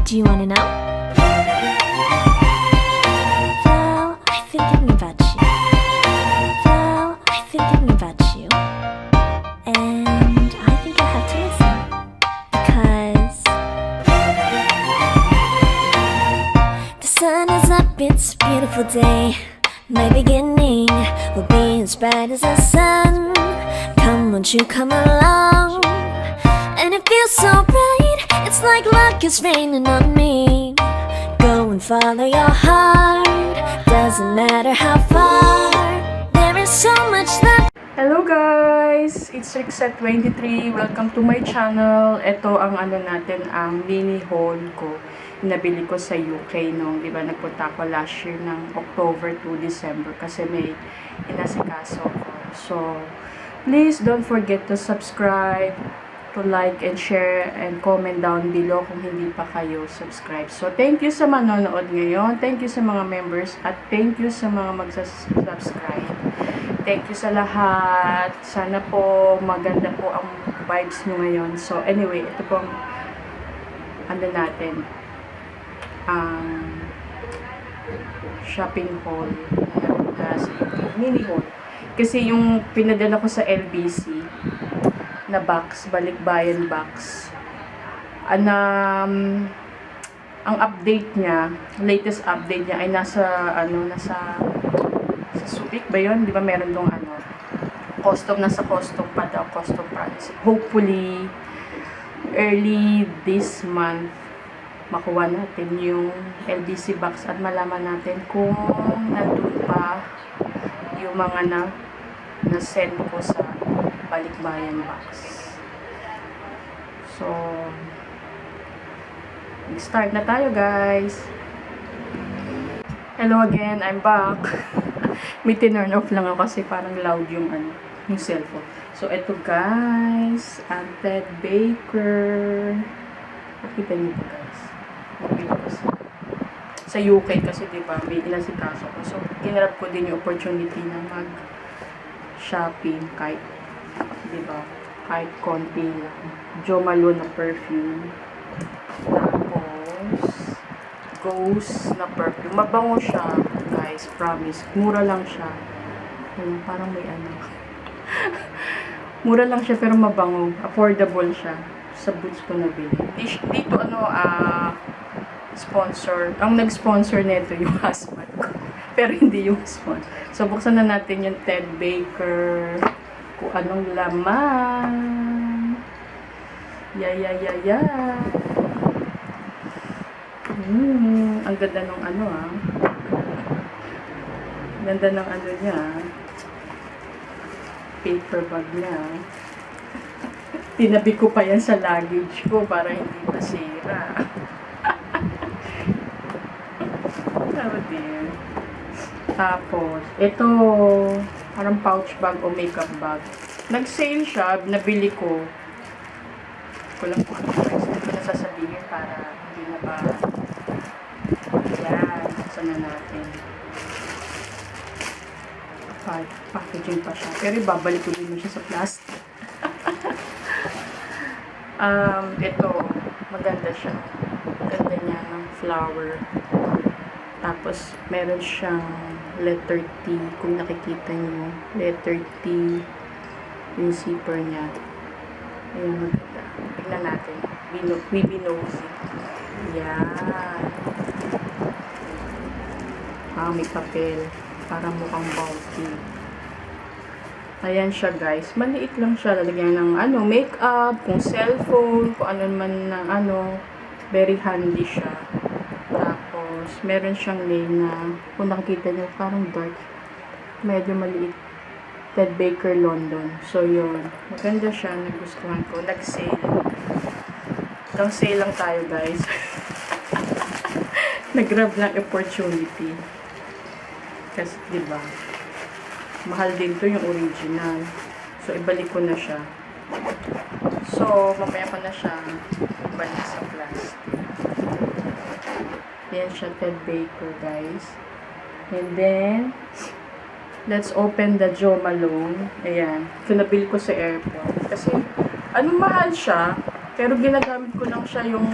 Do you wanna know? Well, I've been thinking about you. Well, I've been thinking about you. And I think you'll have to listen. Because the sun is up, it's a beautiful day. My beginning will be as bright as the sun. Come, won't you come along? And it feels so bright, it's like luck is raining on me. Go and follow your heart, doesn't matter how far. There is so much left. Hello guys! It's Rixet23. Welcome to my channel. Ito ang natin, ang mini haul ko. Nabili ko sa UK nung, di ba, nagpunta ako last year ng October to December kasi may inasikaso ko. So, please don't forget to subscribe, to like and share and comment down below kung hindi pa kayo subscribe. So, thank you sa manonood ngayon. Thank you sa mga members at thank you sa mga magsasubscribe. Thank you sa lahat. Sana po maganda po ang vibes nyo ngayon. So, anyway, ito pong natin ang shopping haul na sa mini haul. Kasi yung pinadala ko sa LBC na box, balikbayan box, ang update niya, latest update niya ay nasa sa Subic ba yun? Di ba meron dong custom, nasa custom pa daw, custom price. Hopefully, early this month, makuha natin yung LBC box at malaman natin kung nandun pa yung mga na-send ko sa balikbayan box. So, start na tayo guys. Hello again, I'm back. May tinurn off lang ako kasi parang loud yung yung cellphone. So, eto guys, ang Ted Baker. Nakita niyo po guys. Sa UK kasi diba, may inasikaso ko. So, kinarap ko din yung opportunity na mag-shopping kahit, diba, kahit konti lang. Jo Malone na perfume. Tapos, Ghost na perfume. Mabango siya, guys. Promise. Mura lang siya. Ayun, parang may mura lang siya pero mabango. Affordable siya. Sa Boots ko nabili. Dito sponsor. Ang nag-sponsor nito yung husband ko. Pero hindi yung sponsor. So, buksan na natin yung Ted Baker. Kung anong laman. Ang ganda ng ganda ng niya. Paper bag niya. Tinabi ko pa yan sa luggage ko para hindi masira. Tapos, ito, parang pouch bag o makeup bag. Nag-sale siya, nabili ko. Kulang po ang price. Hindi na sasabihin para hindi na ba. Yan, sana natin. Packaging pa siya. Pero babalik ko din siya sa plastic. Ito, maganda siya. Ganda niya ng flower. Tapos, meron siyang letter T. Kung nakikita niyo, letter T yung zipper niya. Ayan, maganda. Tignan natin. Nosy. Yan. May papel. Parang mukhang bulky. Ayan siya guys. Maliit lang siya. Lalagyan ng makeup, kung cellphone, kung ano man na very handy siya. Tapos, meron siyang name na, kung nakikita niyo, parang dark. Medyo maliit. Ted Baker London. So, yun. Maganda siya. Nagustuhan ko. Nag-sale. Hanggang sale lang tayo, guys. Nag-grab lang opportunity. Kasi, diba, mahal din to yung original. So, ibalik ko na siya. So, mamaya ko na siya ibalik sa plastic. Yan siya, Ted Baker, guys. And then, let's open the Jo Malone. Ayan. Kinabili ko sa airport. Kasi, mahal siya. Pero ginagamit ko lang siya yung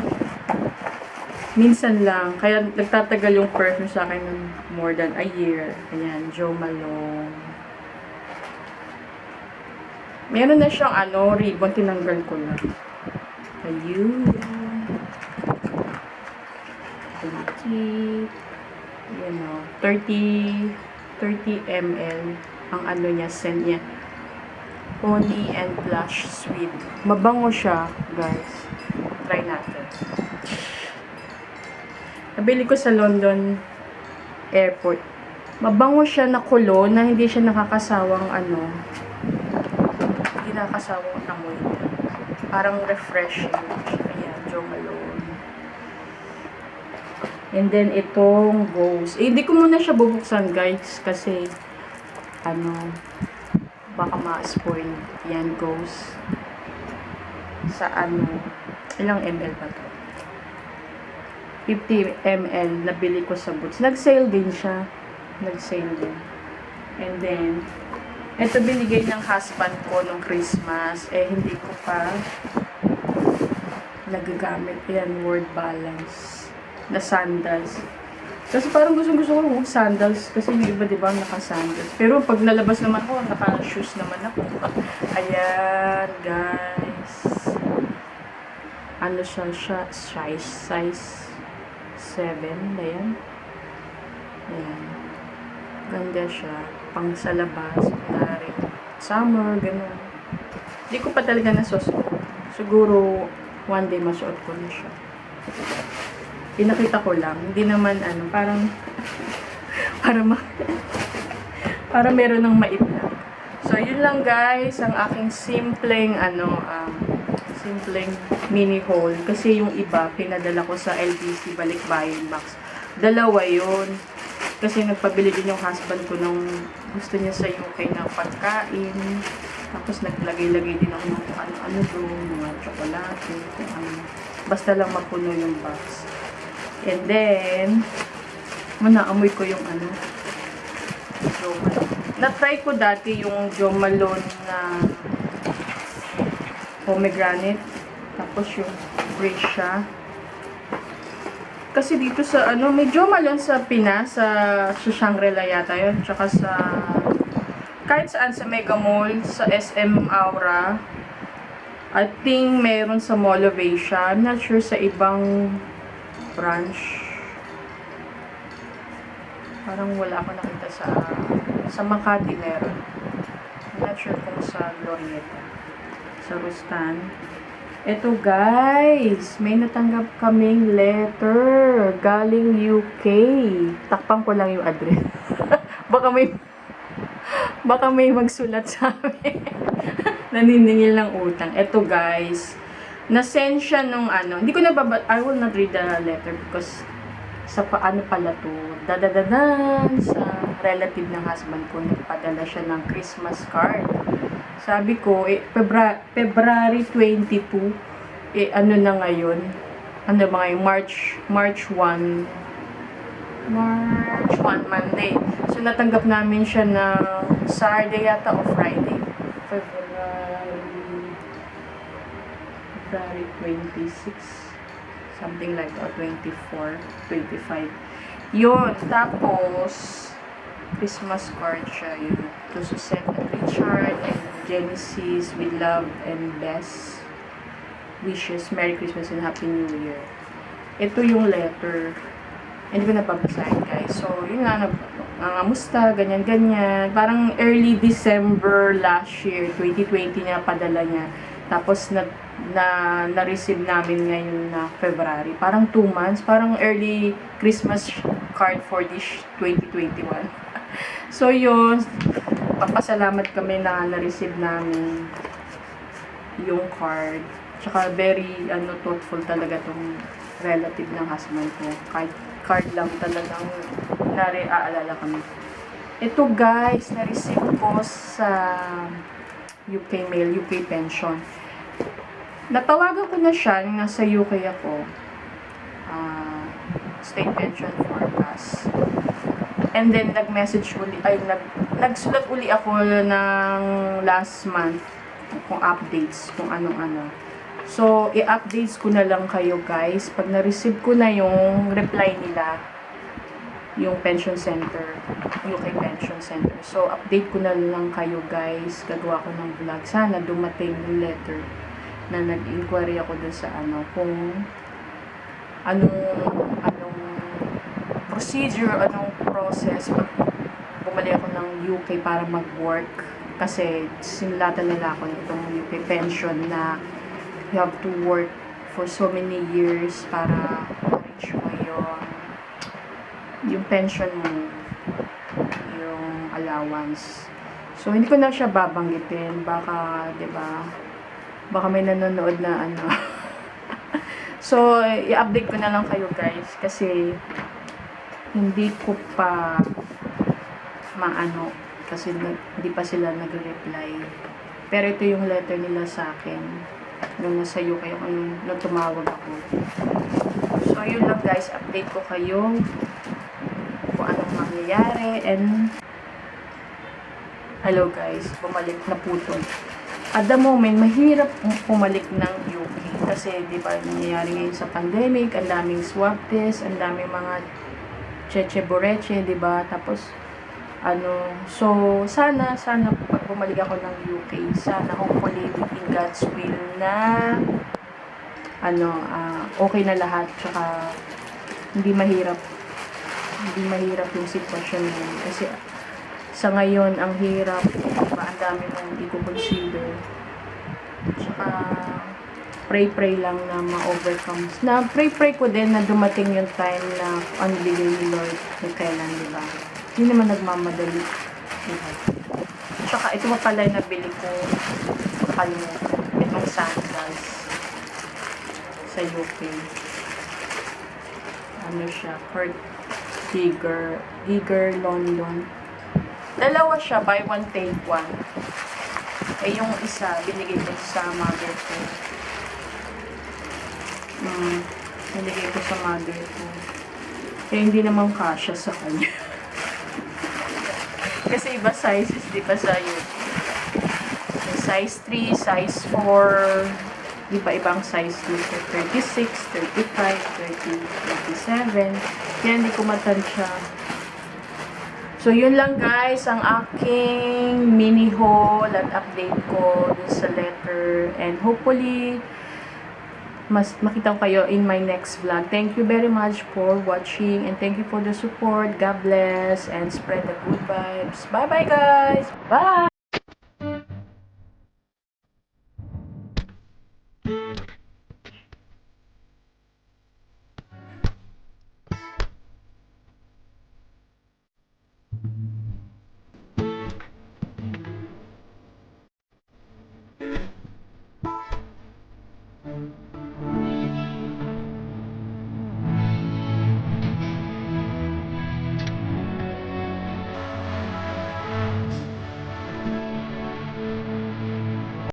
Minsan lang. Kaya nagtatagal yung perfume sa akin ng more than a year. Ayan, Jo Malone. Meron na siyang ribbon. Tinanggal ko na. Ayun. Cute. Ayan o. 30 ml ang niya, scent niya. Honey and blush sweet. Mabango siya, guys. Try natin. Nabili ko sa London Airport. Mabango siya na cologne na hindi siya nakakasawang hindi nakakasawang amoy. Parang refreshing. Ayan, Jo Malone. And then, itong Ghost. Hindi ko muna siya bubuksan, guys. Kasi, baka ma-spoil. Yan, Ghost. Sa ilang ml ba to? 50 ml. Nabili ko sa Boots. Nag-sale din siya. Nag-sale din. And then, ito binigay ng husband ko nung Christmas. Hindi ko pa nagagamit. Ayan, Word Balance na sandals. Kasi parang gusto ko mag sandals kasi yung iba diba naka-sandals. Pero pag nalabas naman ako, naka-shoes naman ako. Ayan, guys. Size 7. Ayan. Ayan. Ganda siya. Pang sa labas. Kunwari, summer, gano'n. Hindi ko pa talaga nasusuot. Siguro, one day masuot ko na siya. Pinakita ko lang. Hindi naman parang para meron ng maitla. So, yun lang guys, ang aking simpleng mini haul. Kasi yung iba, pinadala ko sa LBC Balikbayan Box. Dalawa yun. Kasi nagpabili din yung husband ko nung gusto niya sa UK na pagkain. Tapos naglagay-lagay din ako ng ano doon, mga tsokolate, kung ano. Basta lang mapuno yung box. And then, naamoy ko yung Jo Malone. Na-try ko dati yung Jo Malone na pomegranate. Tapos yung Brescia. Kasi dito sa may Jo Malone sa Pinas, sa Shangri-La yata yun. Tsaka sa, kahit saan sa Mega Mall, sa SM Aura. I think meron sa Mall of Asia. I'm not sure sa ibang branch. Parang wala ako nakita sa Makati meron. I'm not sure kung sa Glorieta. Sa Rustan. Eto guys, may natanggap kaming letter galing UK. Takpan ko lang yung address. baka may magsulat sa amin. Naniningil ng utang. Eto guys, na-send siya nung hindi ko I will not read the letter because sa paano pala to, dadadadan sa relative ng husband ko, nagpadala siya ng Christmas card. Sabi ko, February 22, na ngayon? March 1, Monday. So, natanggap namin siya ng Saturday yata o Friday. February 26, something like that, 24, 25. Yun, tapos, Christmas card siya, yun. To Suzette and Richard and Genesis, with love and best wishes, Merry Christmas and Happy New Year. Ito yung letter. Hindi ko napabasahin, guys. So, yun nga, musta, ganyan-ganyan. Parang early December last year, 2020 niya, padala niya. Tapos, na-receive namin ngayon na February. Parang 2 months. Parang early Christmas card for this 2021. So, yun. Papasalamat kami na na-receive namin yung card. Tsaka very thoughtful talaga tong relative ng husband ko. Kahit card lang talagang nare-aalala kami. Ito guys, na-receive ko sa UK mail, UK pension. Natawagan ko na siya nung nasa UK ako. State pension forecast. And then, nag-message uli, nagsulat uli ako ng last month kung updates, kung anong-ano. So, i-updates ko na lang kayo guys. Pag na-receive ko na yung reply nila, yung pension center, UK Pension Center. So, update ko na lang kayo guys. Gagawa ko ng vlog. Sana dumating yung letter na nag-inquiry ako dun sa kung anong procedure, anong process pag bumalik ako ng UK para mag-work. Kasi sinulatan nila ako itong UK pension na you have to work for so many years para ma-reach mo yung pension mo, yung allowance. So, hindi ko na siya babanggitin. Baka, di ba, baka may nanonood na So, i-update ko na lang kayo guys kasi hindi ko pa kasi hindi pa sila nag-reply. Pero ito yung letter nila sa akin nung nasa UK ako, nung tumawag ako. So, yun lang guys, update ko kayo kung anong mangyayari. And hello guys, bumalik na putol. At the moment, mahirap pumalik ng UK kasi di ba nangyayari ngayon sa pandemic, ang daming swab test, ang daming mga cheche-boreche, di ba? Tapos so sana pag bumalik ako ng UK, sana hopefully within God's will na okay na lahat, tsaka hindi mahirap yung sitwasyon mo kasi sa ngayon ang hirap, diba, ang dami mong i-consider, tsaka pray lang na ma-overcome, na pray ko din na dumating yung time na ang bigay ni Lord kung kailan, diba, hindi naman nagmamadali, diba. Tsaka ito pa pala yung nabili ko, nakalimutan, itong sandals sa UK. Siya, Kurt Giger London. Dalawa siya, buy one take one. Eh yung isa, binigay ko sa mother ko. Binigay ko sa mother ko. Eh hindi naman kasya sa kanya. Kasi iba sizes, di ba sa UK? Size 3, size 4, iba-ibang size dito. 36, 35, 30, 37. Kaya hindi ko matansya. So, yun lang guys, ang aking mini haul at update ko dun sa letter. And hopefully, makita ko kayo in my next vlog. Thank you very much for watching and thank you for the support. God bless and spread the good vibes. Bye-bye guys! Bye!